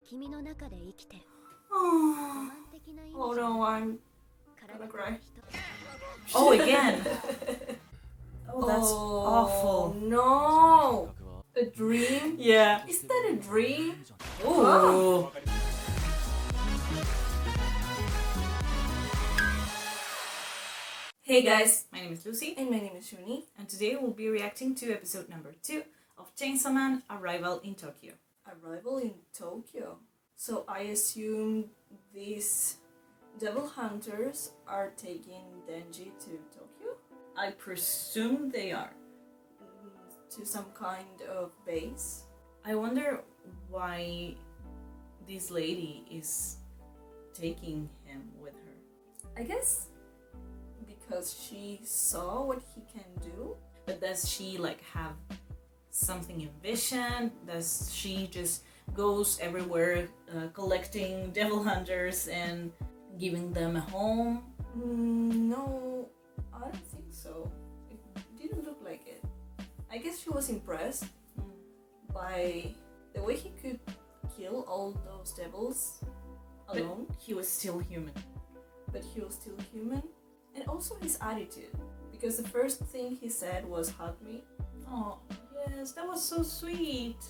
Oh no, I'm gonna cry. Oh, again. Oh, that's awful. No! A dream? Yeah. Is that a dream? Ooh. Hey guys, my name is Lucy. And my name is Shuni. And today we'll be reacting to episode number 2 of Chainsaw Man Arrival in Tokyo. Arrival in Tokyo. So I assume these devil hunters are taking Denji to Tokyo? I presume they are. To some kind of base. I wonder why this lady is taking him with her. I guess because she saw what he can do. But does she like have something in vision? Does she just goes everywhere collecting devil hunters and giving them a home? No, I don't think so. It didn't look like it. I guess she was impressed by the way he could kill all those devils alone. But he was still human. But he was still human. And also his attitude. Because the first thing he said was, "Hug me." Oh, yes, that was so sweet.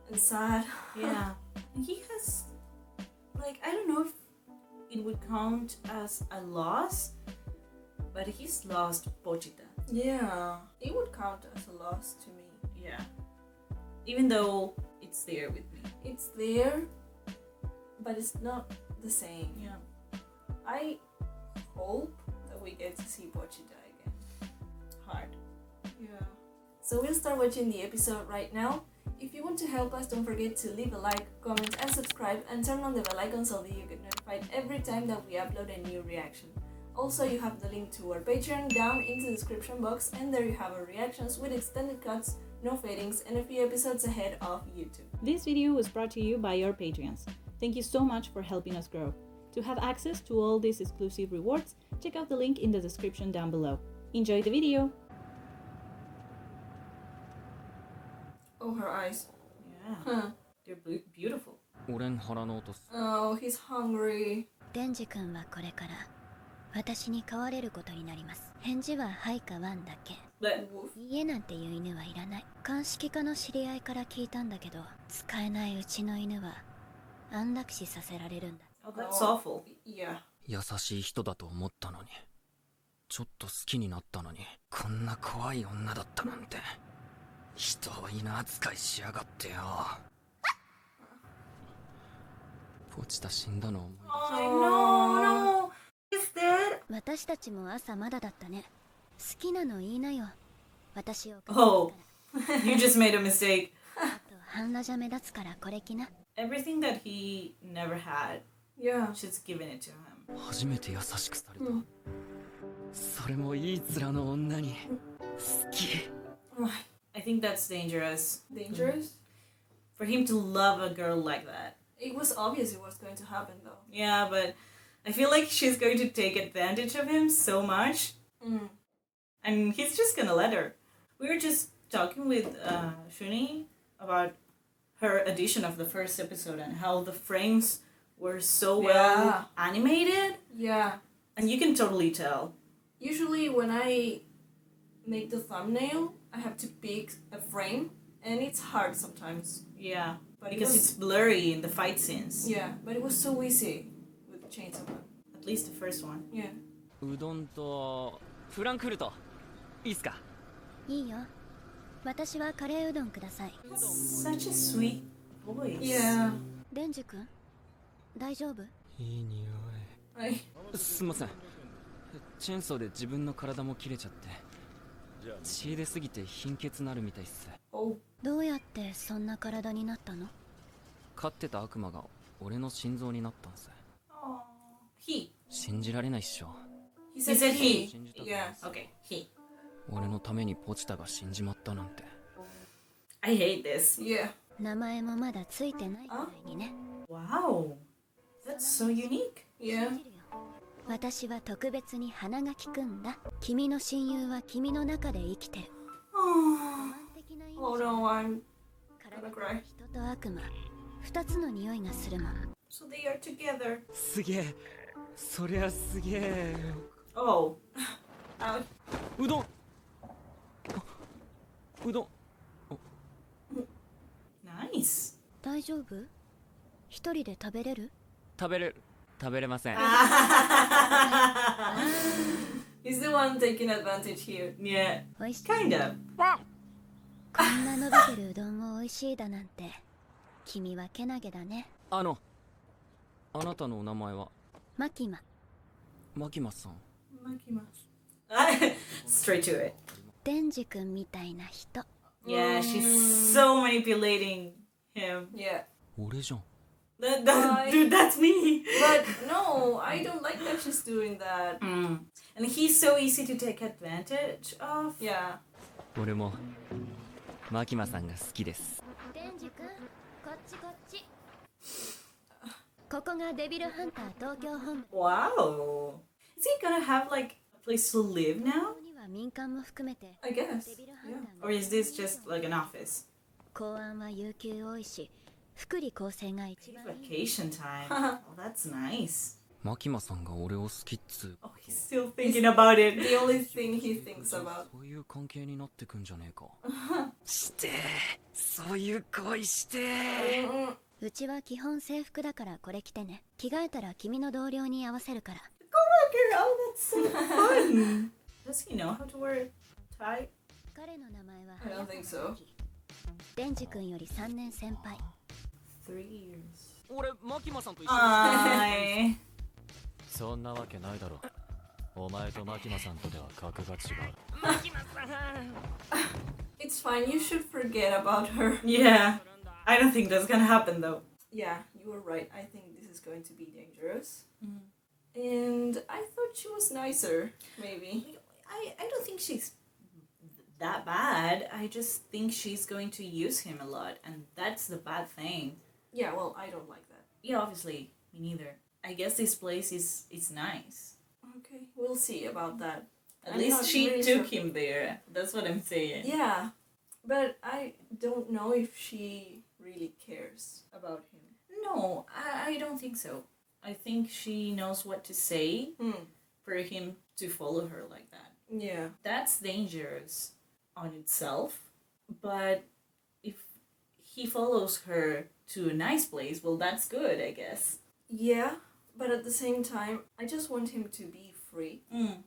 And sad. Yeah. And he has, like, I don't know if it would count as a loss, but he's lost Pochita. Yeah. It would count as a loss to me. Yeah. Even though it's there with me. It's there, but it's not the same. Yeah. I hope that we get to see Pochita again. Hard. Yeah. So we'll start watching the episode right now. If you want to help us, don't forget to leave a like, comment and subscribe, and turn on the bell icon so that you get notified every time that we upload a new reaction. Also, you have the link to our Patreon down in the description box, and there you have our reactions with extended cuts, no fadings, and a few episodes ahead of YouTube. This video was brought to you by your Patreons. Thank you so much for helping us grow. To have access to all these exclusive rewards, check out the link in the description down below. Enjoy the video! Oh, her eyes. Yeah. Huh. They're beautiful. Oh, he's hungry. デンジ君はこれから私に飼われることになります。返事ははいかワンだけ。 But 家なんていう犬はいらない。鑑識課の知り合いから聞いたんだけど、使えないうちの犬は安楽死させられるんだ。 oh, that's awful. Yeah. 優しい人だと思ったのに、ちょっと好きになったのに、こんな怖い女だったなんて。人を犬扱いしやがってよ。ポチタ死んだの思い出 Oh, no, no. He's dead. 私たちも朝まだだったね。好きなの言いなよ。私を。 Oh, you just made a mistake. あと半裸じゃ目立つからこれ着な。 Everything that he never had, Yeah. she's given it to him. 初めて優しくされた。それもいい面の女に好き。 I think that's dangerous. Dangerous? For him to love a girl like that. It was obvious it was going to happen though. Yeah, but I feel like she's going to take advantage of him so much. And he's just gonna let her. We were just talking with Shuni about her edition of the first episode and how the frames were so well animated. Yeah. And you can totally tell. Usually when I make the thumbnail, I have to pick a frame, and it's hard sometimes. Yeah, But because it's blurry in the fight scenes. Yeah, but it was so easy with Chainsaw Man. At least the first one. Yeah. うどんとフランクフルトいいっすか。いいよ。私はカレーうどんください。 Such a sweet voice. Yeah. デンジ君、大丈夫？いい匂 I い。すんません。チェーンソーで自分の体も切れちゃって。血出すぎて貧血なるみたいっす。 oh どうやってそんな体になったの？飼ってた悪魔が俺の心臓になったんす。 Oh, he. 信じられないっしょ。 he He said he. 信じた。 Yeah. Okay, he. 俺のためにポチタが死んじまったなんて。 I hate this. Yeah. 名前もまだついてないくらいにね。 Wow. That's so unique. Yeah. 私は特別に鼻が利くんだ。君の親友は君の中で生きてる。 Oh. 的な意味 Oh no, I'm 体 gonna cry. 人と悪魔、2つの匂いがするもん。 So they are together. すげえ。そりゃすげえ。 Oh. Ouch. うどん。うどん。 Nice. 大丈夫？一人で食べれる？食べれません。 He's the one taking advantage here. Yeah. おいしい。 Kind of. こんな伸びてるうどんも美味しいだなんて。君はけなげだね。あなたのお名前はマキマ。マキマさん。 Makima. Straight to it. デンジ君みたいな人。 Yeah, she's so manipulating him. Yeah. 俺じゃん。 Dude, that's me. But no, I don't like that she's doing that. And he's so easy to take advantage of. Yeah. 俺もマキマさんが好きです。デンジ君、こっちこっち。ここがデビルハンター東京本部。 Wow. Is he gonna have like a place to live こ now? こには民間も含めて I guess. デビルハンター Or の is this just like an office? 公安は有給多いし、福利厚生が一番いい。 Vacation time. Oh, that's nice. マキマさんが俺を好きっつう Oh, he's still thinking about it. The only thing he thinks about. そういう関係になってくんじゃねえか。してそういう恋してうちは基本制服だからこれ着てね。着替えたら君の同僚に合わせるから。 Oh, that's so fun. Does he know how to wear a tie? 彼の名前は I don't think so. デンジ君より3年先輩。 3 years. 俺マキマさんと一緒 Ay. そんなわけないだろ。お前とマキマさんとでは格が違う。 It's fine, you should forget about her. Yeah. I don't think that's gonna happen though. Yeah, you were right. I think this is going to be dangerous. And I thought she was nicer, maybe. I don't think she's that bad. I just think she's going to use him a lot, and that's the bad thing. Yeah, well, I don't like that. Yeah, obviously, me neither. I guess this place is nice. Okay, we'll see about that. At I'm least not she really took sure. him there. That's what I'm saying. Yeah, but I don't know if she really cares about him. No, I don't think so. I think she knows what to say for him to follow her like that. Yeah. That's dangerous on itself, but if he follows her to a nice place, well, that's good, I guess. Yeah, but at the same time, I just want him to be free.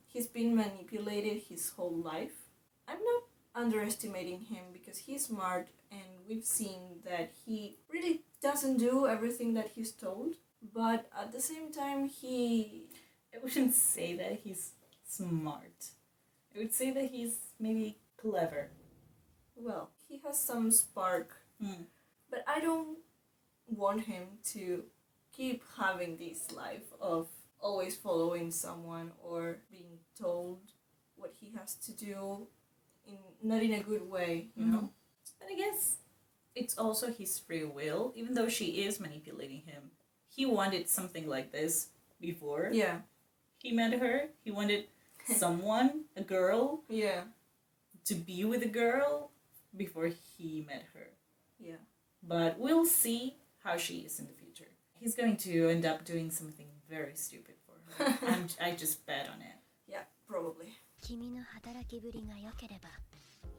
He's been manipulated his whole life. I'm not underestimating him because he's smart and we've seen that he really doesn't do everything that he's told. But at the same time, I wouldn't say that he's smart. I would say that he's maybe clever. well, he has some spark. But I don't want him to keep having this life of always following someone or being told what he has to do not in a good way, you know? But I guess it's also his free will, even though she is manipulating him. He wanted something like this before Yeah, he met her. He wanted someone, a girl, yeah, to be with a girl before he met her. yeah. But we'll see how she is in the future. He's going to end up doing something very stupid for her. I just bet on it. Yeah, probably. 君の働きぶりが良ければ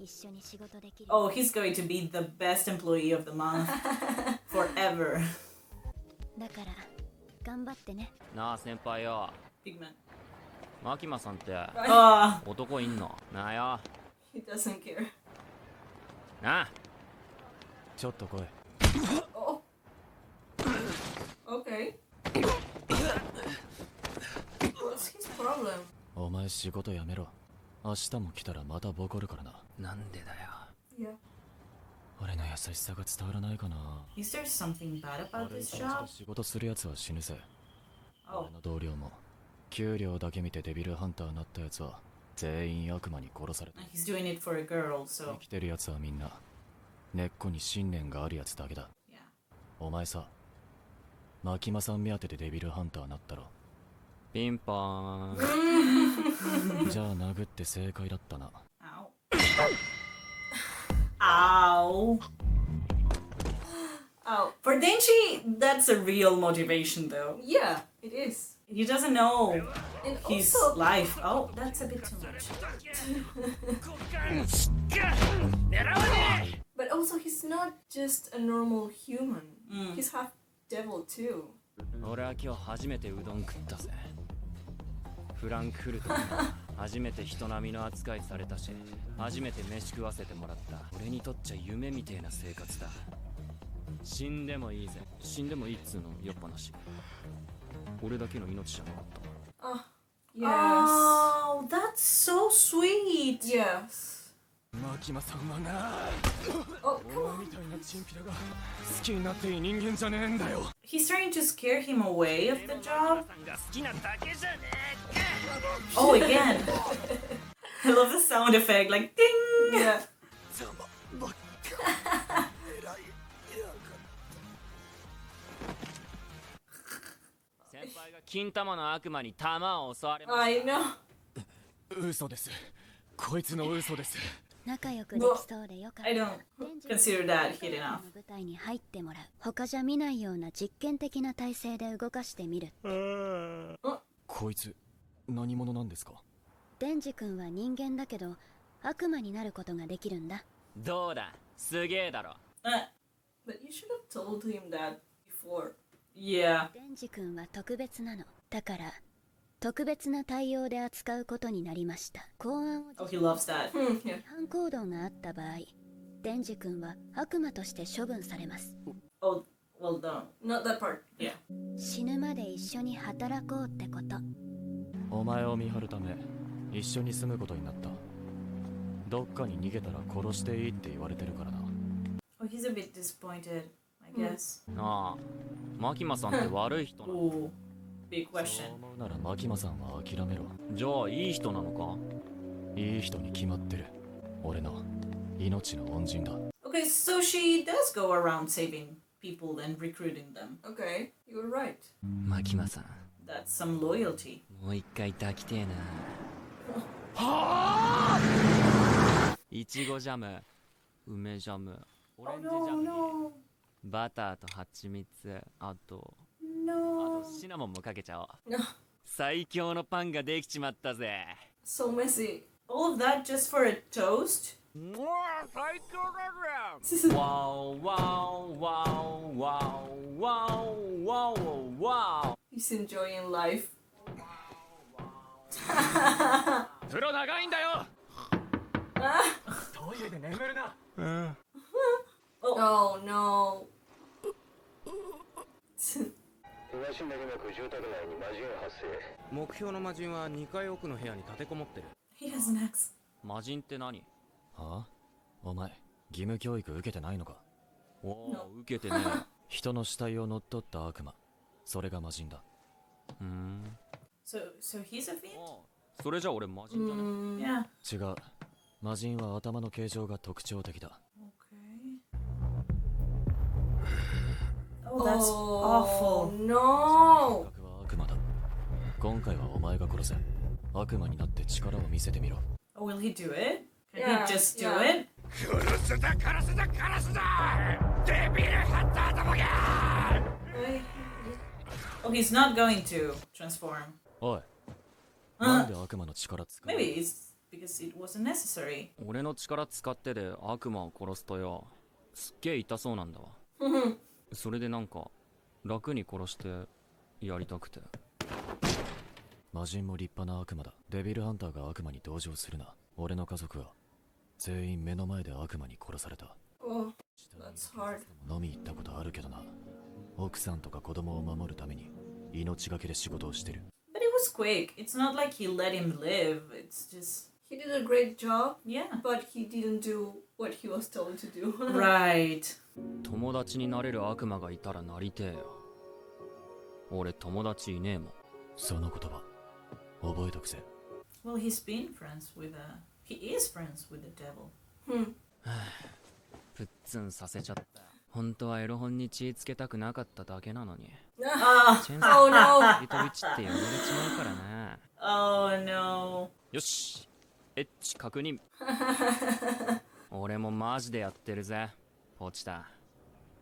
一緒に仕事できる。 Oh, he's going to be the best employee of the month forever. だから頑張ってね。なあ先輩よ。 Big man. マキマさんって Oh, 男いんの？なあよ。 He doesn't care. なあ。ちょっと来い。 Oh. Okay. What's his problem? お前仕事辞めろ。明日も来たらまたボコるからな。なんでだよ。 Yeah. 俺の優しさが伝わらないかな。 is there something bad about 悪い this 感 job? じで仕事するやつは死ぬぜ。 Oh, 俺の同僚も給料だけ見てデビルハンターになったやつは全員悪魔に殺された。 he's doing it for a girl, 生 so きてるやつはみんな根っこに信念があるやつだけだ。 yeah. お前さ、マキマさん目当てでデビルハンターなったろ。ピンポーン。じゃあ殴って正解だったな。 Ow. Ow. Oh. For Denji, that's a real motivation, though. Yeah, it is. He doesn't know And his also, life. Oh, that's a bit too much. but also he's not just a normal human. He's half devil too. 俺は今日初めてうどん食ったぜ。フランクフルトで初めて人並みの扱いされたし、初めて飯食わせてもらった。俺にとっちゃ夢みてえな生活だ。死んでもいいぜ。死んでもいいっつうのよっぱなし。俺だけの命じゃなかった。Oh, yes. Oh, that's so sweet. Yes. マキマさんはな、 Oh, お前みたいなチンピラが好きになっていい人間じゃねえんだよ。 He's trying to scare him away of the job. Oh, again. I love the sound effect, like ding. yeah. 先輩が金玉の悪魔に玉を襲われました。 I know. 嘘です。こいつの嘘です。仲良くできそうでよかった。 I don't consider that hit enough. 舞台に入ってもらう。他じゃ見ないような実験的な体制で動かしてみる。こいつ何者なんですか？デンジ君は人間だけど悪魔になることができるんだ。どうだ、すげえだろ。 But you should have told him that before. Yeah. デンジ君は特別なの。だから特別な対応で扱うことになりました。公安を Oh, he loves that. Yeah. 違反行動があった場合、デンジ君は悪魔として処分されます。 Oh, well done. Not that part. Yeah. 死ぬまで一緒に働こうってこと。お前を見張るため一緒に住むことになった。どっかに逃げたら殺していいって言われてるからな。 Oh, he's a bit disappointed, I guess. ああ、マキマさんって悪い人なの？ Ooh, big そう question. 思うならマキマさんは諦めろ。じゃあいい人なのか？いい人に決まってる。俺の命の恩人だ。 Okay, so she does go around saving people and recruiting them. Okay, you were right. マキマさん、 That's some loyalty. もう一回抱きてえな。いちごジャム、梅ジャム、オレンジジャムにバターと蜂蜜、あと No. シナモンもかけちゃおう。 No. 最強のパンができちまったぜ。 So messy. All of that just for a toast? もう最強だぜ。ワオワオワオワオワオワオワオ。 He's enjoying life. 風呂長いんだよ。トイレで眠るな。Oh no. 東目黒区住宅内に魔人発生。目標の魔人は2階奥の部屋に立てこもってる。 He has an axe. 魔人って何？はあ？お前、義務教育受けてないのか？おお、受けてねえ。人の死体を乗っ取った悪魔。それが魔人だ。So he's a fiend? おう、それじゃ俺魔人じゃね Yeah. 違う。魔人は頭の形状が特徴的だ。Okay. Oh, that's Oh awful. no. 性格は悪魔だ。今回はお前が殺せ。悪魔になって力を見せてみろ。Oh, will he do it? Can Yeah, he just do yeah. it? 殺すだ殺すだ殺すだデビルハンターどもが Oh, he's not going to transform. おい、なんで悪魔の力使う？ Maybe it's because it wasn't necessary. 俺の力使ってで悪魔を殺すとよ、すっげえ痛そうなんだわ。それでなんか楽に殺してやりたくて。魔人も立派な悪魔だ。デビルハンターが悪魔に同情するな。俺の家族は全員目の前で悪魔に殺された。 Oh, that's hard. 飲み行ったことあるけどな。奥さんとか子供を守るために命がけで仕事をしてる。 But it was quick. It's not like he let him live. It's just... He did a great job, Yeah. but he didn't do what he was told to do. Right. 友達になれる悪魔がいたらなりてえよ。俺友達いねえもん。その言葉覚えとくぜ。 Well, he's been friends with he is friends with the devil. プッツンさせちゃった。本当はエロ本に血つけたくなかっただけなのに。 Oh, チェンソー Oh no. リトビチって呼ばれちまうからね。 oh no. よし、エッチ確認。俺もマジでやってるぜ、ポチタ。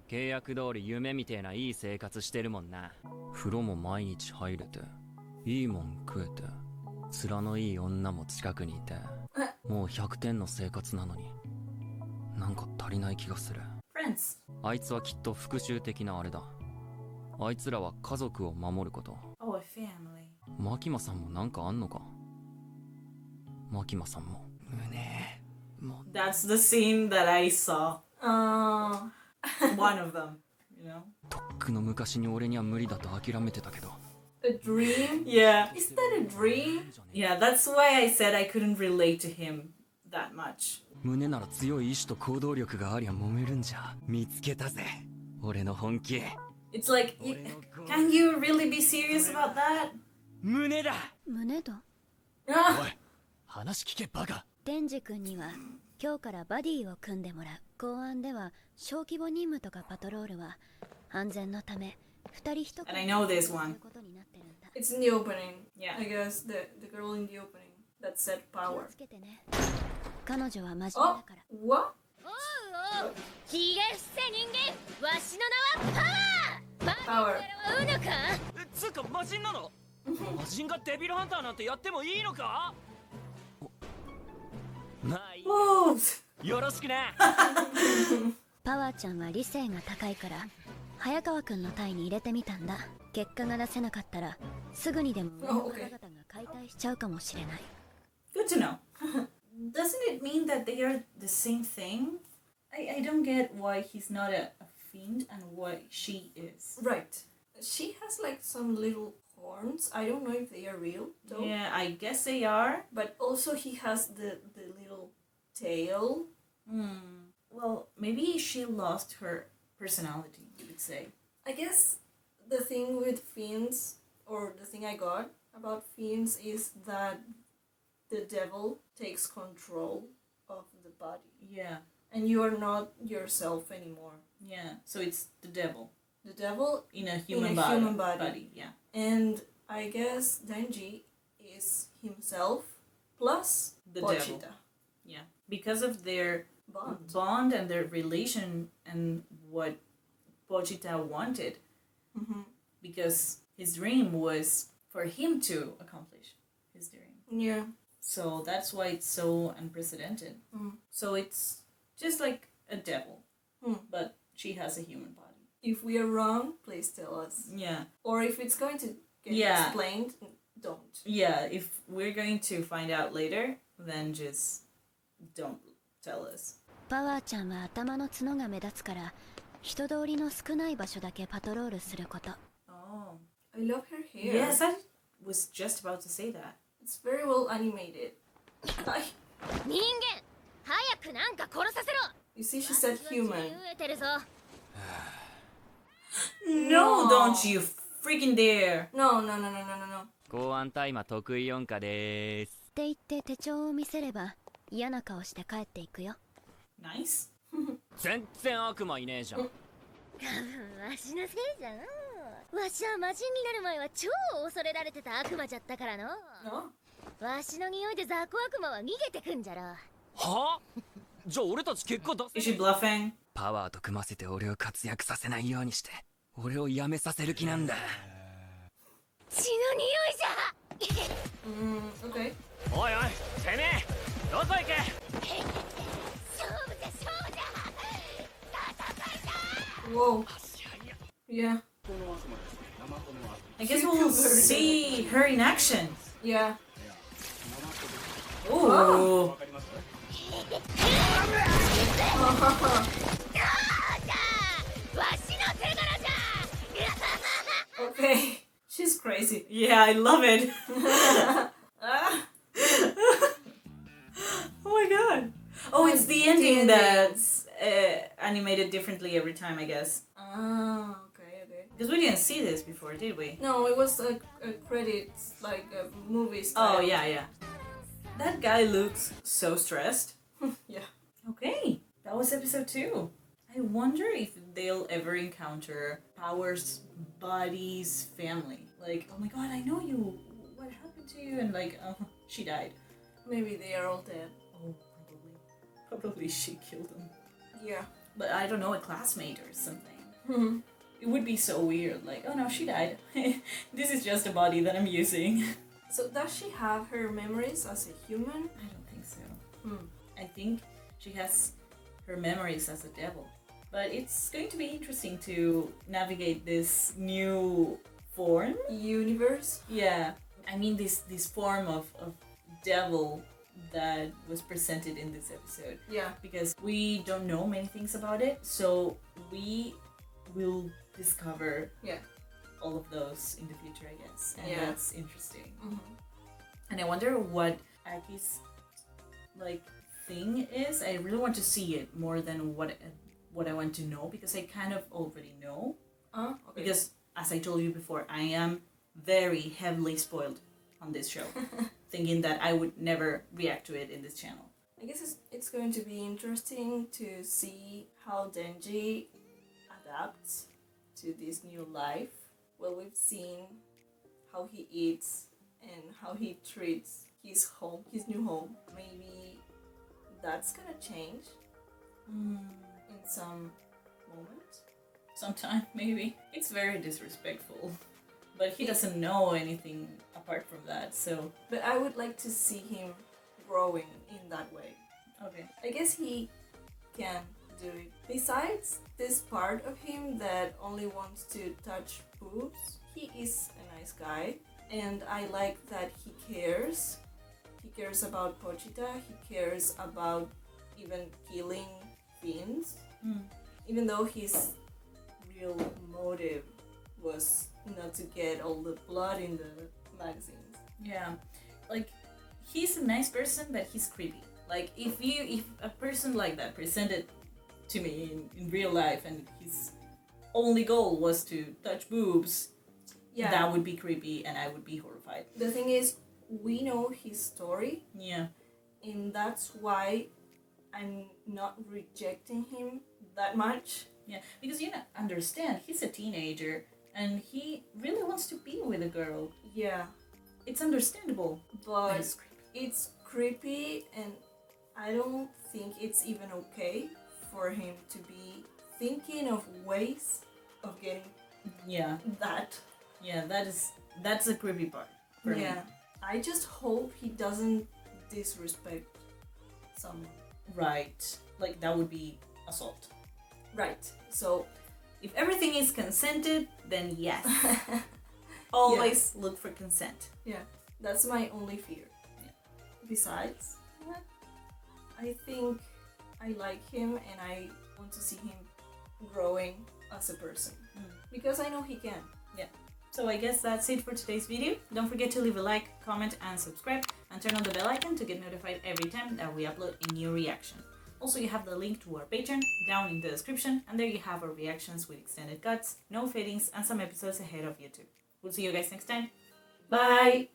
契約通り夢みてえないい生活してるもんな。風呂も毎日入れて、いいもん食えて、面のいい女も近くにいて、もう100点の生活なのに、なんか足りない気がする。 Friends. あいつはきっと復讐的なあれだ。あいつらは家族を守ること。 Oh, a family. マキマさんもなんかあんのか。マキマさんも胸も That's the scene that I saw. One of them, you know? とっくの昔に俺には無理だと諦めてたけど。 A dream? Yeah. Is that a dream? Yeah, that's why I said I couldn't relate to him that much. 胸なら強い意志と行動力がありゃ揉めるんじゃ。見つけたぜ、俺の本気。 It's like, can you really be serious about that? 胸だ。胸だ。おい、話聞けバカ。デンジ君には今日からバディを組んでもらう。公安では小規模任務とかパトロールは安全のため2人1組 And I know this する one. ことになってるんだ。 It's in the opening. Yeah. I guess the girl in the opening that said 気を power. つけてね。彼女は真面目 Oh, だから。 what? おうおう、ひげ伏せ人間、わしの名はパワー。 Power. うぬか。つうか魔人なの？魔人がデビルハンターなんてやってもいいのか？まあいい。 Moves! よろしくな。パワーちゃんは理性が高いから早川くんの隊に入れてみたんだ。結果が出せなかったらすぐにでも上の方々が解体しちゃうかもしれない。 Good to know. Doesn't it mean that they are the same thing? I don't get why he's not a fiend and why she is. Right. She has like some little horns. I don't know if they are real though. Yeah, I guess they are. But also he has the little tail. Well, maybe she lost her personality, you would say. I guess the thing with fiends, or the thing I got about fiends, is that the devil takes control of the body. Yeah, And you are not yourself anymore. yeah. So it's the devil The devil, in a human body. Yeah. and I guess Denji is himself plus The Pochita. devil. Yeah. Because of their Bond. bond and their relation and what Pochita wanted. Mm-hmm. Because his dream was for him to accomplish his dream. Yeah. So that's why it's so unprecedented. Mm. So it's just like a devil, Mm. but she has a human body. If we are wrong, please tell us. Yeah. Or if it's going to get Yeah. explained, don't. Yeah, if we're going to find out later, then just don't tell us. パワーちゃんは頭の角が目立つから人通りの少ない場所だけパトロールすること。 Oh. I love her hair. Yes, I was just about to say that. It's very well animated. Ay, 人間、早くなんか殺させろ。 you see, she said 私は血に human. 飢えてるぞ。 No, don't you freaking dare! No, no, no, no, no, no, no. 公安大麻得意音歌でーす。って言って手帳を見せれば嫌な顔して帰っていくよ。 Nice. 全然悪魔いねえじゃん。多分わしのせいじゃん。わしは魔人になる前は超恐れられてた悪魔じゃったからの。 No? わしの匂いで雑魚悪魔は逃げてくんじゃろ。はあ？じゃあ俺たち結果出 Is せ she bluffing? パワーと組ませて俺を活躍させないようにして俺を辞めさせる気なんだ。血の匂いじゃ。 Okay. おいおい、てめえどこ行け。勝負じゃ勝負じゃ。 Whoa. Yeah. I guess we'll see her in action. Yeah. Ooh. Okay. She's crazy. Yeah, I love it. Oh my god. Oh, it's the ending that's animated differently every time, I guess. Ah, okay. Because we didn't see this before, did we? No, it was a credits, like a movie style. Oh, yeah. That guy looks so stressed. Yeah. Okay, that was episode 2. I wonder if they'll ever encounter Power's body's family. Like, oh my god, I know you. What happened to you? And like, she died. Maybe they are all dead. Oh, probably. Probably she killed him. Yeah. But I don't know, a classmate or something. It would be so weird, like, oh no, she died. This is just a body that I'm using. So does she have her memories as a human? I don't think so. I think she has her memories as a devil. But it's going to be interesting to navigate this new form. Universe? Yeah. I mean this form of devil that was presented in this episode. Yeah. Because we don't know many things about it, so we will discover all of those in the future, I guess. And that's interesting. And I wonder what Aki's like thing is. I really want to see it more than what I want to know, because I kind of already know. Okay. Because as I told you before, I am very heavily spoiled on this show, thinking that I would never react to it in this channel. I guess it's going to be interesting to see how Denji adapts to this new life. Well, we've seen how he eats and how he treats his home, his new home. Maybe that's gonna change in some moment. Sometime, maybe. It's very disrespectful. But he doesn't know anything apart from that, so... But I would like to see him growing in that way. Okay. I guess he can do it. Besides this part of him that only wants to touch boobs, he is a nice guy. And I like that he cares. He cares about Pochita, he cares about even killing fiends. Even though his real motive was not to get all the blood in the magazines. Yeah. Like, he's a nice person, but he's creepy. Like, if a person like that presented to me in real life and his only goal was to touch boobs, that would be creepy and I would be horrified. The thing is, we know his story. Yeah. And that's why I'm not rejecting him that much. Yeah, because you understand, he's a teenager and he really wants to be with a girl. Yeah. It's understandable. But it's creepy and I don't think it's even okay for him to be thinking of ways of getting that. Yeah, that's a creepy part for me. I just hope he doesn't disrespect someone. Right. Like, that would be assault. Right. So, if everything is consented, then yes. Always look for consent. Yeah, that's my only fear. Yeah. Besides, I think I like him and I want to see him growing as a person. Because I know he can. Yeah. So I guess that's it for today's video. Don't forget to leave a like, comment and subscribe, and turn on the bell icon to get notified every time that we upload a new reaction. Also, you have the link to our Patreon down in the description, and there you have our reactions with extended cuts, no fadings, and some episodes ahead of YouTube. We'll see you guys next time. Bye!